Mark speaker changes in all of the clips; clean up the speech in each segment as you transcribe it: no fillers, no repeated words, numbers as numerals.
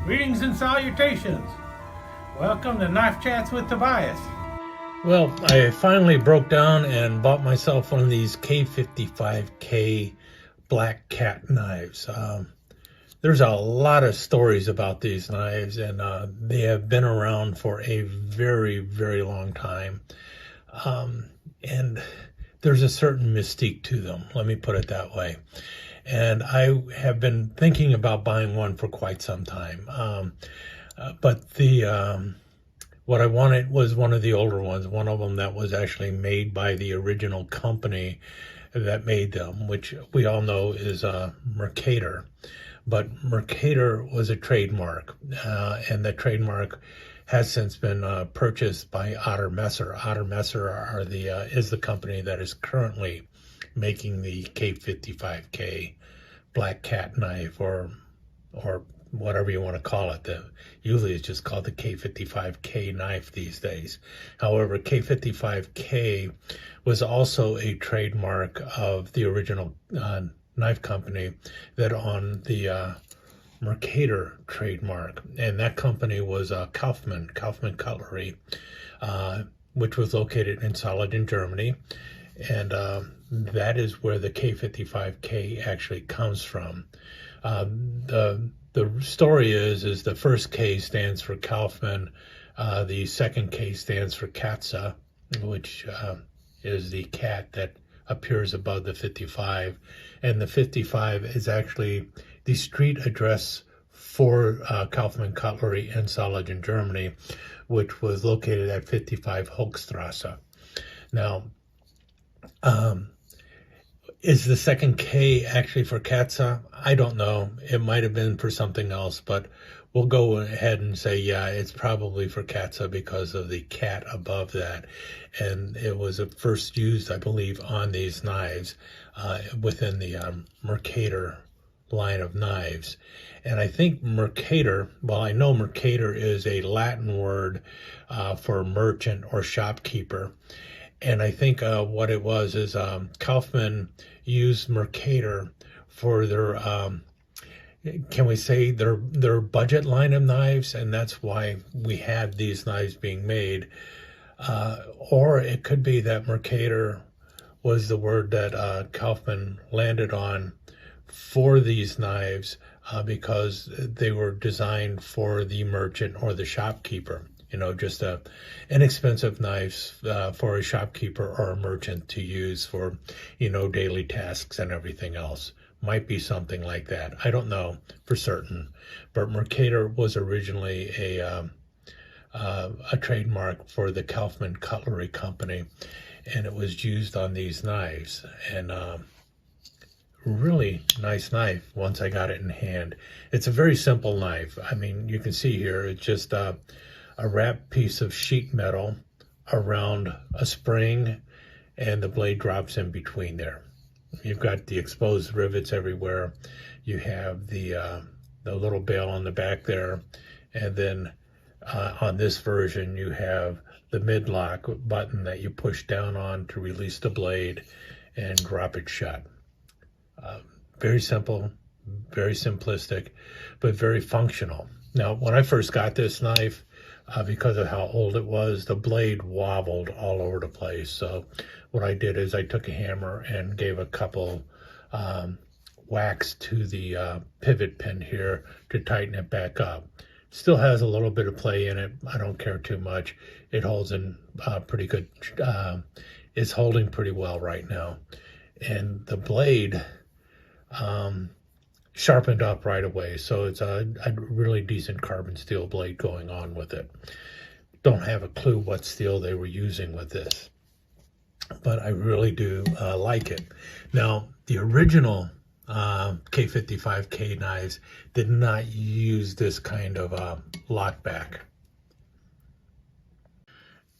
Speaker 1: Greetings and salutations. Welcome to Knife Chats with Tobias.
Speaker 2: Well, I finally broke down and bought myself one of these K55K Black Cat knives. There's a lot of stories about these knives, and they have been around for a very, very long time. And there's a certain mystique to them, let me put it that way. And I have been thinking about buying one for quite some time. But what I wanted was one of the older ones, one of them that was actually made by the original company that made them, which we all know is Mercator. But Mercator was a trademark, and the trademark has since been purchased by Otter Messer. Otter Messer is the company that is currently making the K55K Black Cat knife, or whatever you want to call it. Usually it's just called the K55K knife these days. However, K55K was also a trademark of the original knife company that on the Mercator trademark, and that company was Kaufman Cutlery, which was located in Solingen, Germany, and that is where the K55K actually comes from. The story is the first K stands for Kaufman, the second K stands for Katze, which is the cat that appears above the 55, and the 55 is actually the street address for Kaufman Cutlery in Solingen, Germany, which was located at 55 Hochstrasse. Now, is the second K actually for Katze? I don't know. It might have been for something else, but we'll go ahead and say, yeah, it's probably for Katze because of the cat above that. And it was first used, I believe, on these knives within the Mercator line of knives. And I think Mercator, well, I know Mercator is a Latin word for merchant or shopkeeper. And I think what it was is Kaufman used Mercator for their, can we say, their budget line of knives, and that's why we had these knives being made. Or it could be that Mercator was the word that Kaufman landed on for these knives because they were designed for the merchant or the shopkeeper. You know, just inexpensive knives for a shopkeeper or a merchant to use for, you know, daily tasks and everything else. Might be something like that. I don't know for certain. But Mercator was originally a trademark for the Kaufman Cutlery Company, and it was used on these knives. And really nice knife once I got it in hand. It's a very simple knife. I mean, you can see here, it's just a wrapped piece of sheet metal around a spring, and the blade drops in between there. You've got the exposed rivets everywhere. You have the little bail on the back there, and then on this version you have the mid-lock button that you push down on to release the blade and drop it shut. Very simple, very simplistic, but very functional. Now, when I first got this knife, because of how old it was, the blade wobbled all over the place. So what I did is I took a hammer and gave a couple whacks to the pivot pin here to tighten it back up. Still has a little bit of play in it. I don't care too much. It holds in pretty good. It's holding pretty well right now. And the blade sharpened up right away, so it's a really decent carbon steel blade going on with it. Don't have a clue what steel they were using with this, but I really do like it. Now, the original K55K knives did not use this kind of lock back.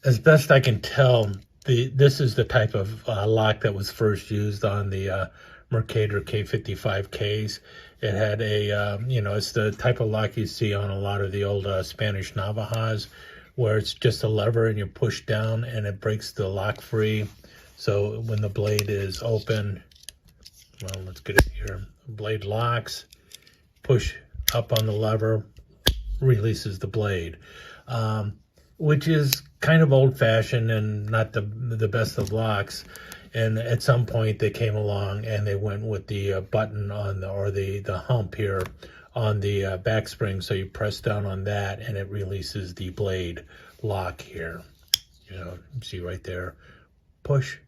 Speaker 2: As best I can tell, this is the type of lock that was first used on the Mercator K55Ks. It had a, it's the type of lock you see on a lot of the old Spanish Navajas, where it's just a lever and you push down and it breaks the lock free. So when the blade is open, well, let's get it here. The blade locks, push up on the lever, releases the blade, which is kind of old-fashioned and not the best of locks. And at some point they came along and they went with the button on the hump here on the back spring. So you press down on that and it releases the blade lock here. You know, see right there, push,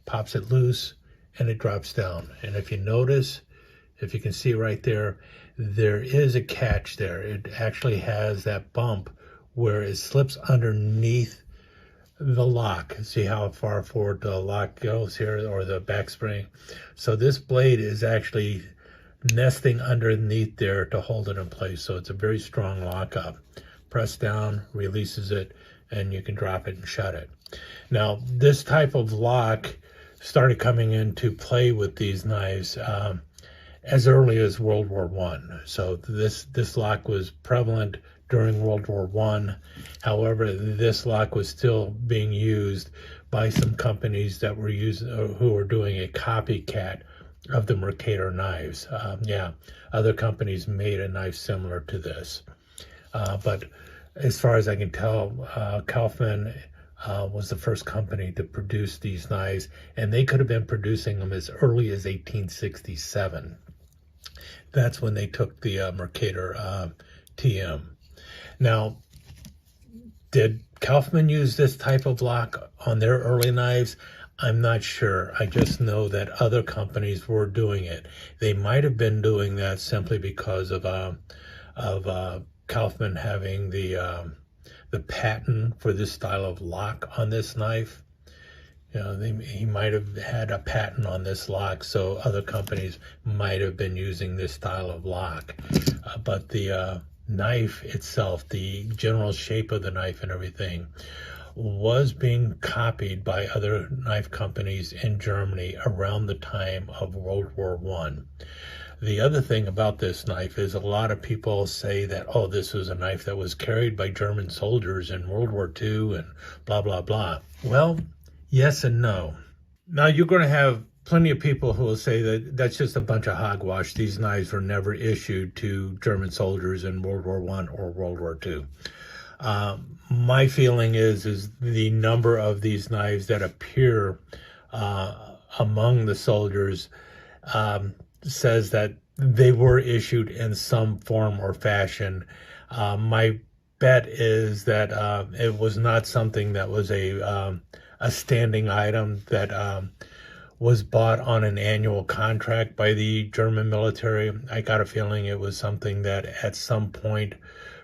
Speaker 2: pops it loose, and it drops down. And if you notice, if you can see right there, there is a catch there. It actually has that bump where it slips underneath the lock. See how far forward the lock goes here, or the back spring? So this blade is actually nesting underneath there to hold it in place. So it's a very strong lockup. Press down, releases it, and you can drop it and shut it. Now, this type of lock started coming into play with these knives as early as World War I. So this lock was prevalent during World War I. However, this lock was still being used by some companies that were who were doing a copycat of the Mercator knives. Other companies made a knife similar to this. But as far as I can tell, Kaufman was the first company to produce these knives, and they could have been producing them as early as 1867. That's when they took the Mercator TM. Now, did Kaufman use this type of lock on their early knives? I'm not sure. I just know that other companies were doing it. They might have been doing that simply because of Kaufman having the patent for this style of lock on this knife. You know, he might have had a patent on this lock, so other companies might have been using this style of lock. But the knife itself, the general shape of the knife and everything, was being copied by other knife companies in Germany around the time of World War I. The other thing about this knife is a lot of people say that, oh, this was a knife that was carried by German soldiers in World War II and blah, blah, blah. Well, yes and no. Now, you're going to have plenty of people who will say that that's just a bunch of hogwash. These knives were never issued to German soldiers in World War I or World War II. My feeling is the number of these knives that appear among the soldiers says that they were issued in some form or fashion. My bet is that it was not something that was a standing item that was bought on an annual contract by the German military. I got a feeling it was something that at some point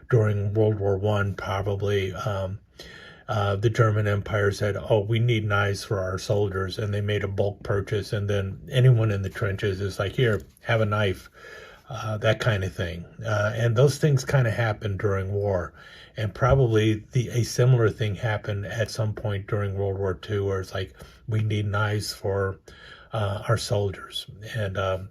Speaker 2: during World War I, probably the German Empire said, oh, we need knives for our soldiers, and they made a bulk purchase, and then anyone in the trenches is like, here, have a knife, that kind of thing. And those things kind of happened during war, and probably a similar thing happened at some point during World War II, where it's like, we need knives for our soldiers. And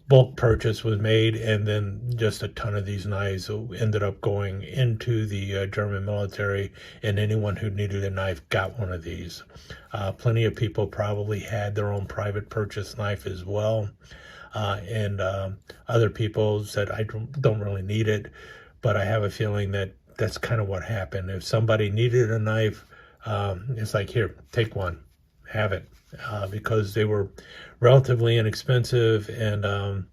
Speaker 2: bulk purchase was made, and then just a ton of these knives ended up going into the German military, and anyone who needed a knife got one of these. Plenty of people probably had their own private purchase knife as well, and other people said, I don't really need it, but I have a feeling that that's kind of what happened. If somebody needed a knife, it's like, here, take one, have it. Because they were relatively inexpensive, and I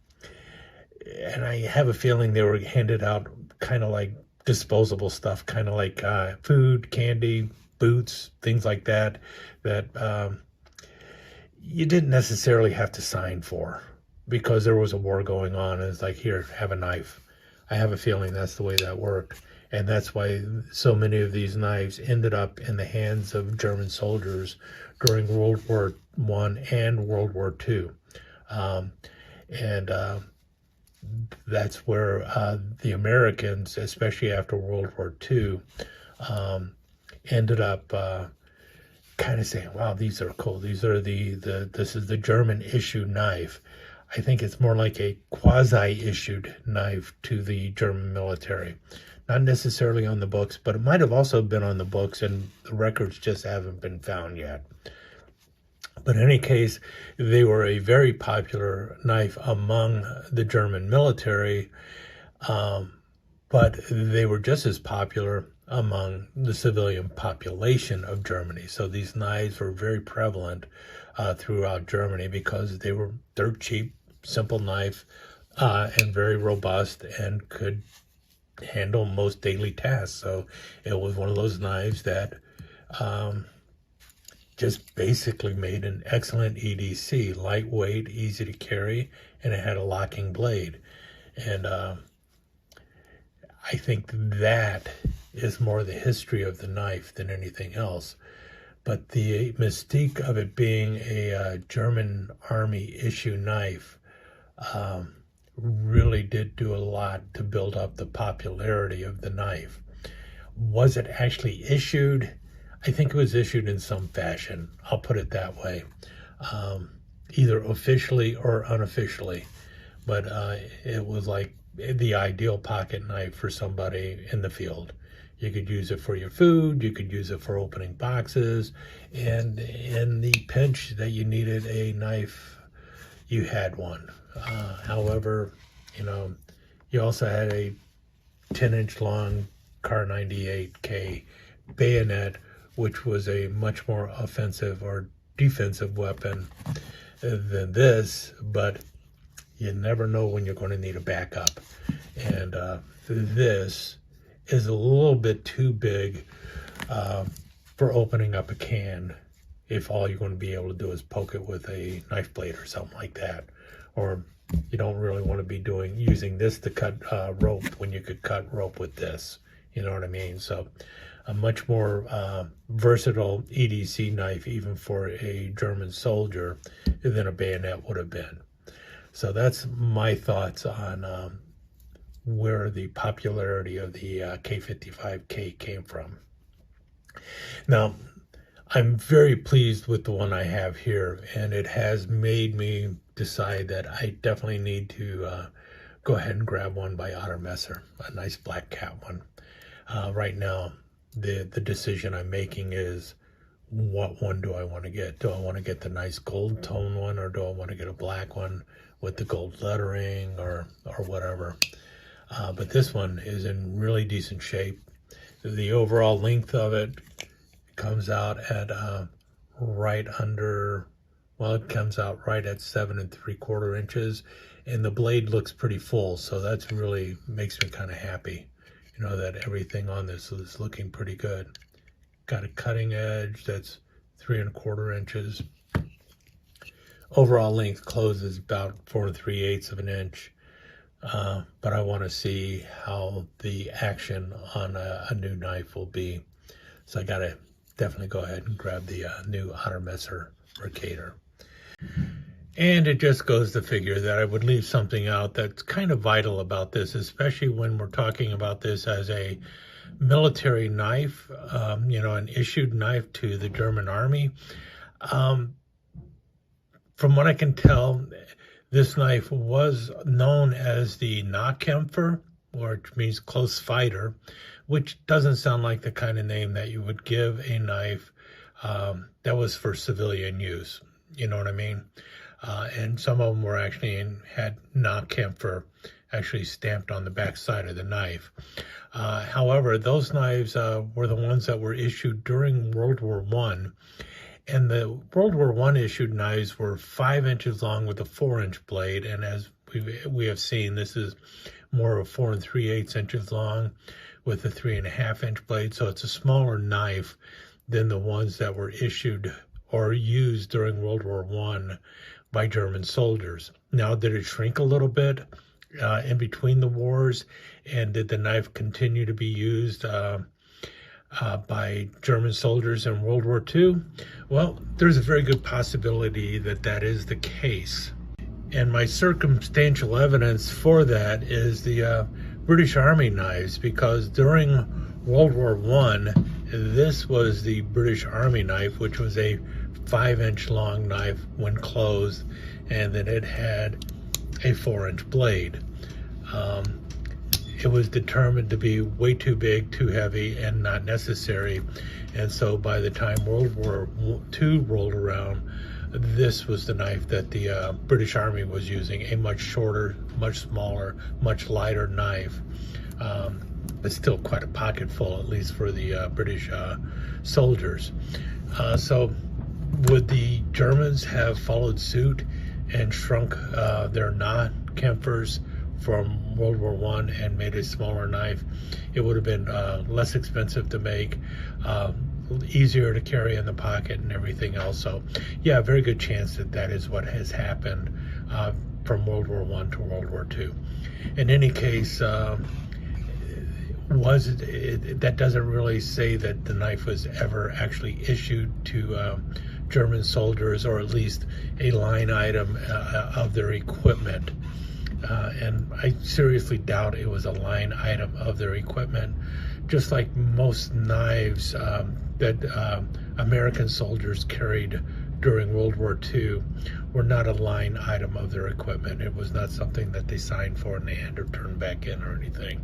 Speaker 2: have a feeling they were handed out kind of like disposable stuff, kind of like food, candy, boots, things like that you didn't necessarily have to sign for, because there was a war going on, and it's like, here, have a knife. I have a feeling that's the way that worked. And that's why so many of these knives ended up in the hands of German soldiers during World War I and World War II. That's where the Americans, especially after World War II, ended up kind of saying, wow, these are cool. These are this is the German issue knife. I think it's more like a quasi-issued knife to the German military. Not necessarily on the books, but it might have also been on the books, and the records just haven't been found yet. But in any case, they were a very popular knife among the German military, but they were just as popular among the civilian population of Germany. So these knives were very prevalent throughout Germany because they're cheap, simple knife, and very robust and could handle most daily tasks. So it was one of those knives that just basically made an excellent EDC, lightweight, easy to carry, and it had a locking blade. And I think that is more the history of the knife than anything else. But the mystique of it being a German Army issue knife really did do a lot to build up the popularity of the knife. Was it actually issued? I think it was issued in some fashion. I'll put it that way. Either officially or unofficially. But it was like the ideal pocket knife for somebody in the field. You could use it for your food, you could use it for opening boxes, and in the pinch that you needed a knife, you had one. However, you also had a 10-inch long Kar98K bayonet, which was a much more offensive or defensive weapon than this, but you never know when you're going to need a backup. And this is a little bit too big for opening up a can if all you're going to be able to do is poke it with a knife blade or something like that. Or you don't really want to be using this to cut rope when you could cut rope with this. You know what I mean? So a much more versatile EDC knife, even for a German soldier, than a bayonet would have been. So that's my thoughts on where the popularity of the K55K came from. Now, I'm very pleased with the one I have here, and it has made me decide that I definitely need to go ahead and grab one by Otter Messer, a nice black cat one. Right now, the decision I'm making is, what one do I want to get? Do I want to get the nice gold tone one, or do I want to get a black one with the gold lettering or whatever? But this one is in really decent shape. The overall length of it comes out at right under, well, it comes out right at 7 3/4 inches, and the blade looks pretty full, so that's really makes me kind of happy, that everything on this is looking pretty good. Got a cutting edge that's 3 1/4 inches. Overall length closes about 4 3/8 of an inch. But I want to see how the action on a new knife will be. So I got to definitely go ahead and grab the new Otter Messer Mercator. And it just goes to figure that I would leave something out that's kind of vital about this, especially when we're talking about this as a military knife, an issued knife to the German Army. From what I can tell, this knife was known as the Nahkämpfer, which means close fighter, which doesn't sound like the kind of name that you would give a knife that was for civilian use. You know what I mean? And some of them were had Nahkämpfer actually stamped on the back side of the knife. However, those knives were the ones that were issued during World War I. And the World War I issued knives were 5 inches long with a 4-inch blade. And as we have seen, this is more of 4 3/8 inches long with a 3 1/2-inch blade. So it's a smaller knife than the ones that were issued or used during World War I by German soldiers. Now, did it shrink a little bit in between the wars? And did the knife continue to be used by German soldiers in World War II? Well, there's a very good possibility that that is the case. And my circumstantial evidence for that is the British Army knives, because during World War I, this was the British Army knife, which was a 5-inch long knife when closed, and then it had a 4-inch blade. It was determined to be way too big, too heavy, and not necessary. And so by the time World War II rolled around, this was the knife that the British Army was using, a much shorter, much smaller, much lighter knife but still quite a pocket full, at least for the British soldiers. So would the Germans have followed suit and shrunk their Nahkämpfers from World War I and made a smaller knife? It would have been less expensive to make, easier to carry in the pocket and everything else. So yeah, a very good chance that that is what has happened from World War I to World War II. In any case, that doesn't really say that the knife was ever actually issued to German soldiers, or at least a line item of their equipment. And I seriously doubt it was a line item of their equipment, just like most knives that American soldiers carried during World War II were not a line item of their equipment. It was not something that they signed for and they had to turn back in or anything.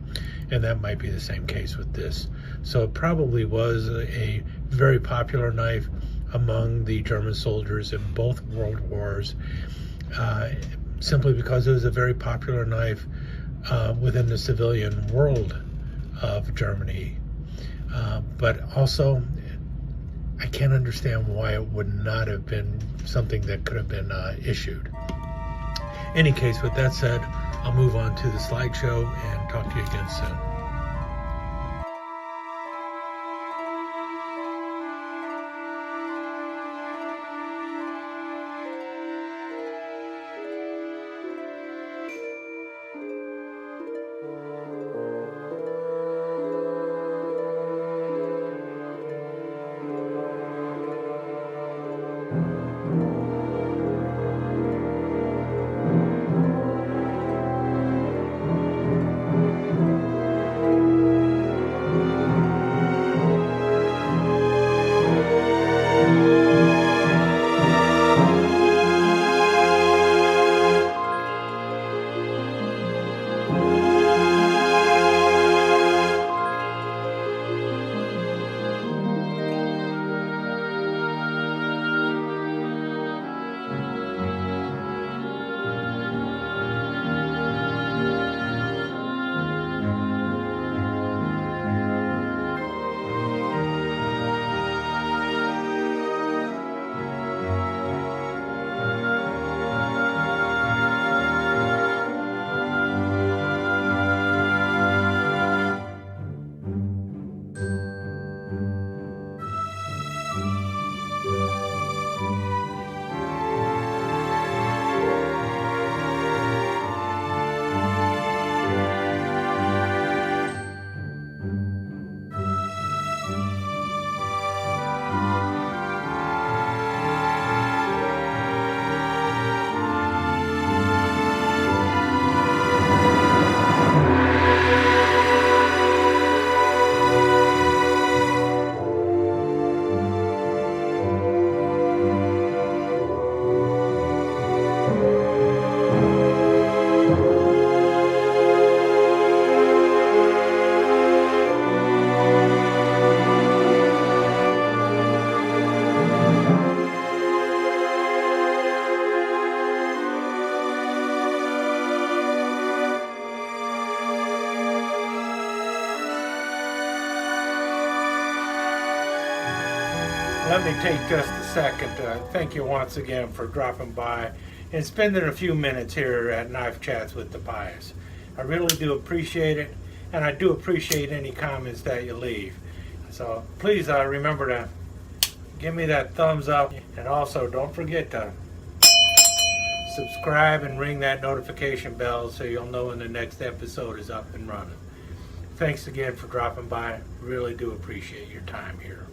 Speaker 2: And that might be the same case with this. So it probably was a very popular knife among the German soldiers in both World Wars, simply because it was a very popular knife within the civilian world of Germany. But also, I can't understand why it would not have been something that could have been issued. Any case, with that said, I'll move on to the slideshow and talk to you again soon.
Speaker 1: Let me take just a second to thank you once again for dropping by and spending a few minutes here at Knife Chats with the Pious. I really do appreciate it, and I do appreciate any comments that you leave. So please remember to give me that thumbs up, and also don't forget to subscribe and ring that notification bell so you'll know when the next episode is up and running. Thanks again for dropping by. Really do appreciate your time here.